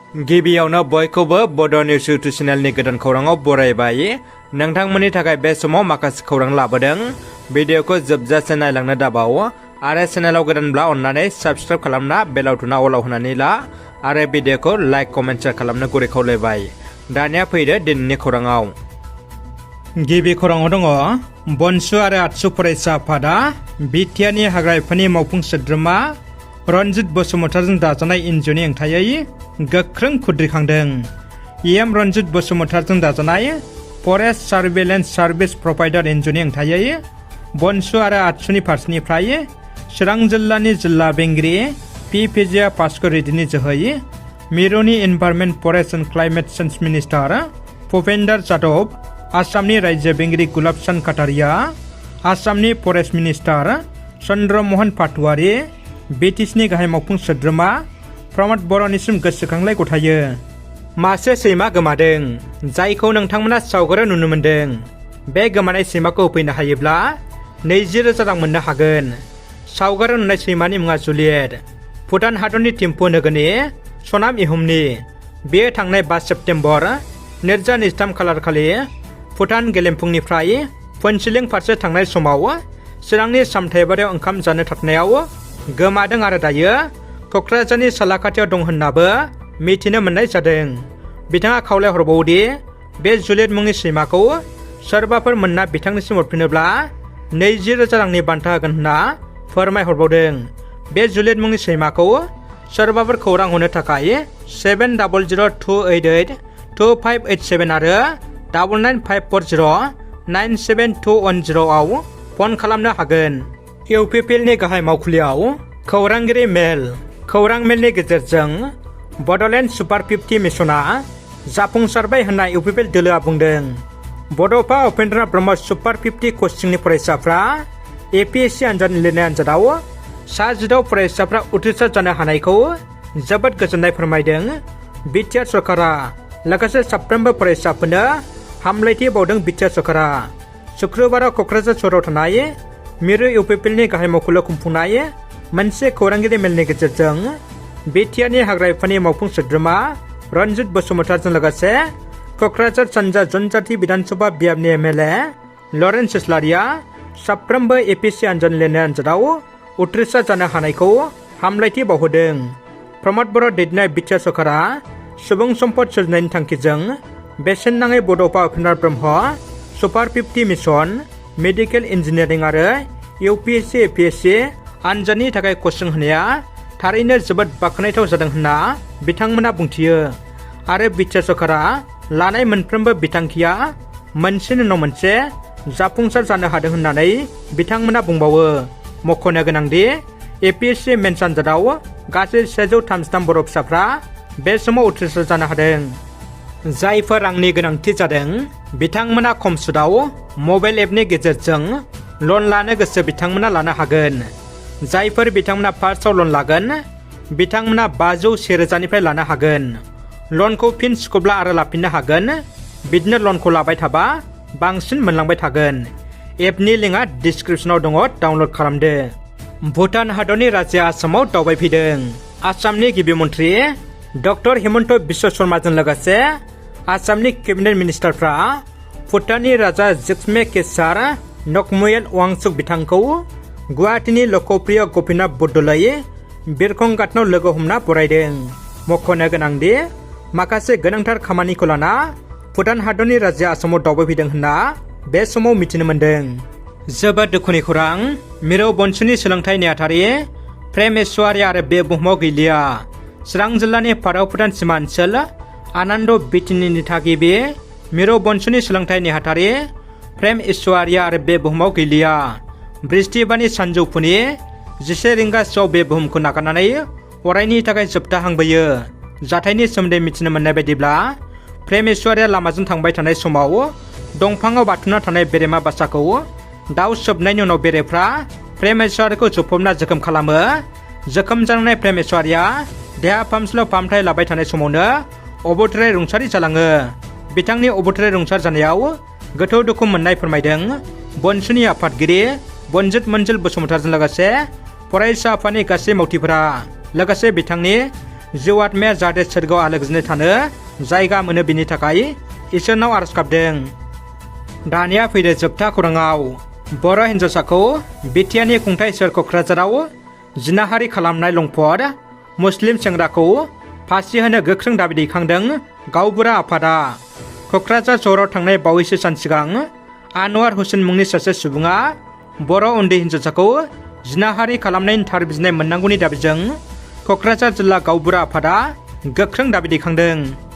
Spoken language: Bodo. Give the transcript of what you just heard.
गिबियावनो बयखौबो बड' निउस इउटुब चेनेलनि गोदान खौराङाव बरायबाय। नोंथांमोननि थाखाय बे समाव माखासे खौरां लाबोदों। भिडिअखौ जोबजासे नायलांनो दाबाव आरो चेनेलाव गोदानब्ला अन्नानै साबस्क्राइब खालामना बेल आइकनआ अलाव होनानै ला आरो भिडिअखौ लाइक कमेन्ट शेयार खालामनो गुरै खावलायबाय। दानिया फैदो दिनैनि खौराङाव। गिबि खौराङाव दङ बनसु आरो आतसु फरायसा आफादा बिटिआरनि हाग्रा बिफाननि मावफुं सोद्रोमा रनजित बसुमतारीजों दाजानाय एनजिअनि हेंथायै गोख्रों खुद्रिखांदों। एम रनजित बसुमतारीजों दाजानाय फरेस्ट सार्भेलेन्स सार्भिस प्रभाइडार एनजिअनि हेंथायै बनसु आरो आतसुनि फारसेनिफ्राय चिरां जिल्लानि जिल्ला बेंगिरि पि फिजिया भास्कर रेड्डीनि जोहै मिरुनि environment forest and climate change minister Bhupendra Jadhav, आसामनि रायजो बेंगिरि गुलाब चान्द काटारिया, आसामनि फरेस्ट मिनिस्टार चन्द्रमोहन पाटवारी, बिटिसिनि गाहाय मावफुं सोद्रोमा प्रमद बर'निसिम गोसोखांलाय गथायो। मासे सैमा गोमादों, जायखौ नोंथांमोना सावगारियाव नुनो मोन्दों। बे गोमानाय सैमाखौ होफैनो हायोब्ला 20,000 रां मोननो हागोन। सावगारियाव नुनाय सैमानि मुङा जुलियट, भुटान हादरनि थिम्फु नोगोरनि सनाम इहुमनि। बेयो थांनाय 5 सेप्तेम्बर 2023 खालारखालि भुटान गेलेमफुंनिफ्राय फनसिलिं फारसे थांनाय समाव चिरांनि सामथाइबारियाव ओंखाम जानो थांनायाव गोमादों आरो दायो क'क्राझारनि सालाकाथियाव दं होननाबो मिथिनो मोननाय जादों। बिथाङा खावलायहरबावदि बे जुलियट मुंनि सैमाखौ सोरबाफोर मोनना बिथांनिसिम हरफिनोब्ला 20,000 रांनि बान्था होगोन होनना फोरमायहरबावदों। बे जुलियट मुंनि सैमाखौ सोरबाफोर खौरां हरनो थाखाय 7002882587 आरो 9954097210 आव फन खालामनो हागोन। इउपिपिएलनि गाहाय मावखुलियाव खौरांगिरि मेल। खौरां मेलनि गेजेरजों बड'लेण्ड सुपार 50 मिशनआ जाफुंसारबाय होनना इउपिपिएल दोलोआ बुंदों। बड'फा उपेन्द्र ब्रह्म सुपार 50 कचिंनि फरायसाफ्रा एपिएससि आनजादनि लिरनाय आनजादाव सा 16 फरायसाफ्रा उथ्रिसार जानो हानायखौ जोबोद गोजोननाय फोरमायदों। बिटिआर सरकारा लोगोसे साफ्रोमबो फरायसाफोरनो हामलायथि बावदों। बिटिआर सरकारा शुक्रबाराव क'क्राझार सहराव थानाय मिरु इउपिपिएलनि गाहाय मावखुलियाव खुंफुंनाय मोनसे खौरांगिरि मेलनि गेजेरजों बिटिआरनि हाग्रा बिफाननि मावफुं सोद्रोमा रनजित बसुमतारीजों लोगोसे क'क्राझार सानजा जनजाति बिधानसभा बियाबनि एमएलए लरेन्स इस्लारिया साफ्रोमबो एपिएससि आनजादनि लिरनाय आनजादाव उथ्रिसार जानो हानायखौ हामलायथि बावहोदों। प्रमद बर' दैदेननाय बिटिआर सरकारा सुबुं सम्पद सोरजिनायनि थांखिजों बेसेन नाङै Bodofa Upendra Brahma super 50 mission, medical engineering आरो इउपिएससि एपिएससि आनजादनि थाखाय कचिं होनाया थारैनो जोबोद बाख्नायथाव जादों होनना बिथांमोना बुंथियो। आरो बिटिआर सरकारा लानाय मोनफ्रोमबो बिथांखिया मोनसेनि उनाव मोनसे जाफुंसार जानो हादों होननानै बिथांमोना बुंबावो। मख'नो गोनांदि एपिएससि मेन्स आनजादाव गासै 133 बर' फिसाफ्रा बे समाव उथ्रिसार जानो हादों। जायफोर रांनि गोनांथि जादों बिथांमोना खम सुदाव मबाइल एपनि गेजेरजों लन लानो गोसो बिथांमोना लानो हागोन। जायफोर बिथांमोना फार्स्टआव लन लागोन बिथांमोना 500-1,000निफ्राय लानो हागोन। लनखौ फिन सुख'ब्ला आरो लाफिननो हागोन। बिदिनो लनखौ लाबाय थाबा बांसिन मोनलांबाय थागोन। एपनि लिंकआ डिसक्रिपसनाव दङ, डाउनलड खालामदो। भुटान हादरनि राजाया आसामाव दावबायफैदों। आसामनि गिबि मन्थ्रि डक्टर हिमन्त बिश्व शर्माजों लोगोसे आसामनि केबिनेट मिनिस्टारफ्रा भुटाननि राजा जिग्मे केसार नकमुयेल वांचुक बिथांखौ गुवाहाटीनि लकप्रिय गपिनाथ बरदलै बिरखं गाथोनाव लोगो हमना बरायदों। मख'नो गोनांदि माखासे गोनांथार खामानिखौ लाना भुटान हादरनि राजाया आसामाव दावबायफैदों होनना बे समाव मिथिनो मोन्दों। जोबोद दुखुनि खौरां, मिरु बनसुनि सोलोंथाइ नेहाथारि प्रेम ईश्वरी आरो बे बुहुमाव गैलिया। चिरां जिल्लानि फाराव भुटान सीमा ओनसोल आनन्द बिटिनिनि थागिबि मिरु बनसुनि सोलोंथाइ नेहाथारि प्रेम ईश्वरीया आरो बे बुहुमाव गैलिया। बृहस्पतिबारनि सानजौफुनि 11 रिंगासोआव बे बुहुमखौ नागारनानै अरायनि थाखाय जोबथाहांबोयो। जाथायनि सोमोन्दै मिथिनो मोननाय बायदिब्ला प्रेम ईश्वरीया लामाजों थांबाय थानाय समाव दंफाङाव बाथुमना थानाय बेरेमा बासाखौ दाउ सोबनायनि उनाव बेरेफ्रा प्रेम ईश्वरीखौ जुफबना जोखोम खालामो। जोखोम जानाय प्रेम ईश्वरीया देहा फाहामसालियाव फाहामथाय लाबाय थानाय समावनो अबथिराय रुंसारि जालाङो। बिथांनि अबथिराय रुंसार जानायाव गोथौ दुखु मोननाय फोरमायदों बनसुनि आफादगिरि बनजित मन्जिल बसुमतारीजों लोगोसे फरायसा आफादनि गासै मावथिफोरा। लोगोसे बिथांनि जिउ आत्माया जाहाथे सोरगोआव आलो गोजोनै थानो जायगा मोनो बिनि थाखाय इसोरनाव आरज गाबदों। दानिया फैदो जोबथा खौराङाव। बर' हिन्जावसाखौ बिटिआरनि खुंथाइ सोहोर क'क्राझाराव जिनाहारि खालामनाय लंफद मुस्लिम सेंग्राखौ फासि होनो गोख्रों दाबि दैखांदों गावबुरा आफादा। क'क्राझार सहराव थांनाय बावैसो सान सिगां आनवार हुसेन मुंनि सासे सुबुङा बर' उन्दै हिन्जावसाखौ जिनाहारि खालामनायनि थार बिजिरनाय मोननांगौनि दाबिजों क'क्राझार जिल्ला गावबुरा आफादा गोख्रों दाबि दैखांदों।